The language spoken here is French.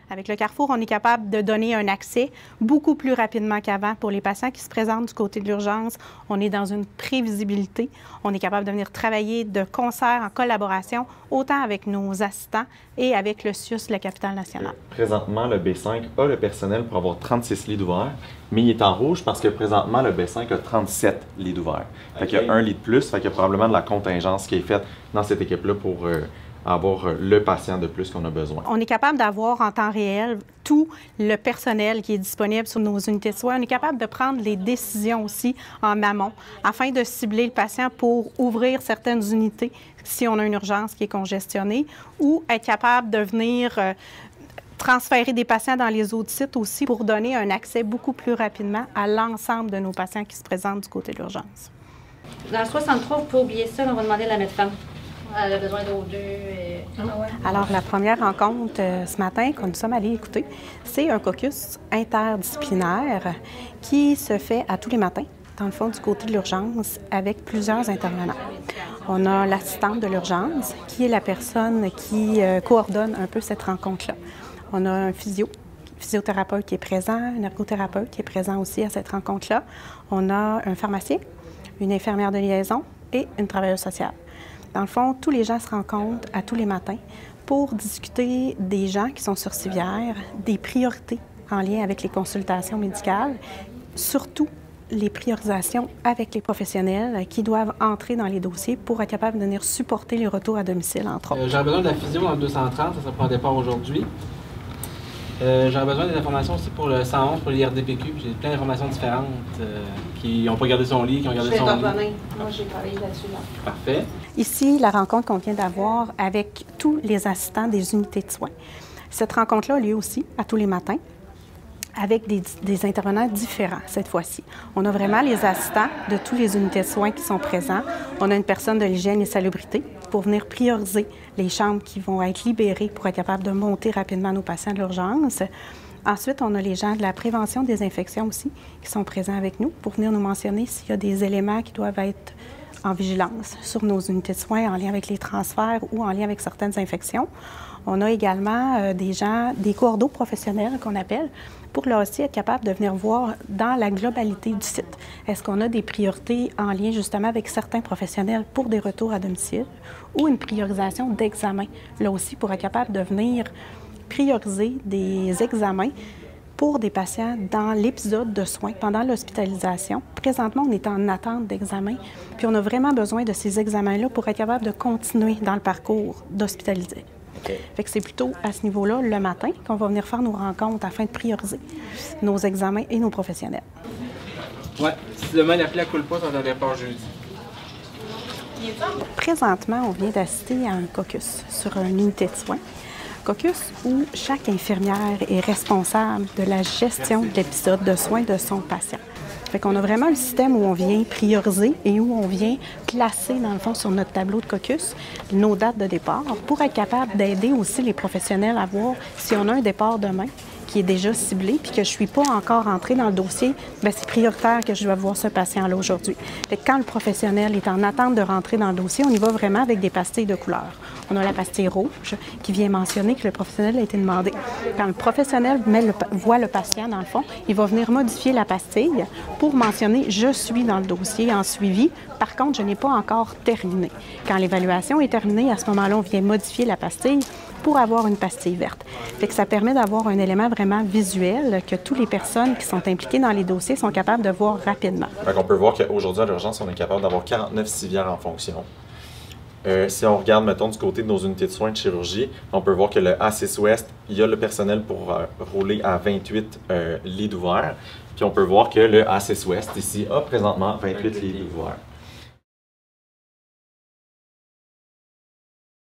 Avec le Carrefour, on est capable de donner un accès beaucoup plus rapidement qu'avant pour les patients qui se présentent du côté de l'urgence. On est dans une prévisibilité. On est capable de venir travailler de concert, en collaboration, autant avec nos assistants et avec le CIUS de la capitale nationale. Présentement, le B5 a le personnel pour avoir 36 lits d'ouverts, mais il est en rouge parce que présentement, le B5 a 37 lits d'ouverts. Fait qu'il y a un lit de plus, fait qu'il y a probablement de la contingence qui est faite dans cette équipe-là pour avoir le patient de plus qu'on a besoin. On est capable d'avoir en temps réel tout le personnel qui est disponible sur nos unités de soins. On est capable de prendre les décisions aussi en amont afin de cibler le patient pour ouvrir certaines unités si on a une urgence qui est congestionnée ou être capable de venir transférer des patients dans les autres sites aussi pour donner un accès beaucoup plus rapidement à l'ensemble de nos patients qui se présentent du côté de l'urgence. Dans le 63, vous pouvez oublier ça, on va demander à la médecin. Elle a besoin d'O2. Alors, la première rencontre ce matin que nous sommes allés écouter, c'est un caucus interdisciplinaire qui se fait à tous les matins, dans le fond, du côté de l'urgence, avec plusieurs intervenants. On a l'assistante de l'urgence, qui est la personne qui coordonne un peu cette rencontre-là. On a un physiothérapeute qui est présent, un ergothérapeute qui est présent aussi à cette rencontre-là. On a un pharmacien, une infirmière de liaison et une travailleuse sociale. Dans le fond, tous les gens se rencontrent à tous les matins pour discuter des gens qui sont sur civière, des priorités en lien avec les consultations médicales, surtout les priorisations avec les professionnels qui doivent entrer dans les dossiers pour être capables de venir supporter les retours à domicile, entre autres. J'aurais besoin de la physio dans le 230, ça prend un départ aujourd'hui. J'aurais besoin des informations aussi pour le 111, pour l'IRDPQ. J'ai plein d'informations différentes qui n'ont pas gardé son lit, qui ont gardé son lit. Moi, j'ai travaillé là-dessus. Parfait. Ici, la rencontre qu'on vient d'avoir avec tous les assistants des unités de soins. Cette rencontre-là a lieu aussi à tous les matins avec des intervenants différents cette fois-ci. On a vraiment les assistants de toutes les unités de soins qui sont présents. On a une personne de l'hygiène et salubrité pour venir prioriser les chambres qui vont être libérées pour être capable de monter rapidement nos patients de l'urgence. Ensuite, on a les gens de la prévention des infections aussi qui sont présents avec nous pour venir nous mentionner s'il y a des éléments qui doivent être en vigilance sur nos unités de soins en lien avec les transferts ou en lien avec certaines infections. On a également des gens, des coordos professionnels qu'on appelle, pour là aussi être capable de venir voir dans la globalité du site. Est-ce qu'on a des priorités en lien justement avec certains professionnels pour des retours à domicile ou une priorisation d'examens, là aussi pour être capable de venir prioriser des examens pour des patients dans l'épisode de soins, pendant l'hospitalisation. Présentement, on est en attente d'examen, puis on a vraiment besoin de ces examens-là pour être capable de continuer dans le parcours d'hospitaliser. Okay. Fait que c'est plutôt à ce niveau-là, le matin, qu'on va venir faire nos rencontres afin de prioriser nos examens et nos professionnels. Oui, si demain la plaie ne coule pas, ça va départ jeudi. Présentement, on vient d'assister à un caucus sur une unité de soins. Caucus où chaque infirmière est responsable de la gestion de l'épisode de soins de son patient. Fait qu'on a vraiment un système où on vient prioriser et où on vient placer, dans le fond, sur notre tableau de caucus, nos dates de départ pour être capable d'aider aussi les professionnels à voir si on a un départ demain qui est déjà ciblé puis que je ne suis pas encore entrée dans le dossier, bien, c'est prioritaire que je vais voir ce patient-là aujourd'hui. Fait que quand le professionnel est en attente de rentrer dans le dossier, on y va vraiment avec des pastilles de couleur. On a la pastille rouge qui vient mentionner que le professionnel a été demandé. Quand le professionnel voit le patient, dans le fond, il va venir modifier la pastille pour mentionner « je suis dans le dossier en suivi ». Par contre, je n'ai pas encore terminé. Quand l'évaluation est terminée, à ce moment-là, on vient modifier la pastille pour avoir une pastille verte. Fait que ça permet d'avoir un élément vraiment visuel que toutes les personnes qui sont impliquées dans les dossiers sont capables de voir rapidement. On peut voir qu'aujourd'hui, à l'urgence, on est capable d'avoir 49 civières en fonction. Si on regarde, mettons, du côté de nos unités de soins de chirurgie, on peut voir que le A6 Ouest, il y a le personnel pour rouler à 28 lits d'ouverts. Puis on peut voir que le A6 Ouest, ici, a présentement 28 lits d'ouverts.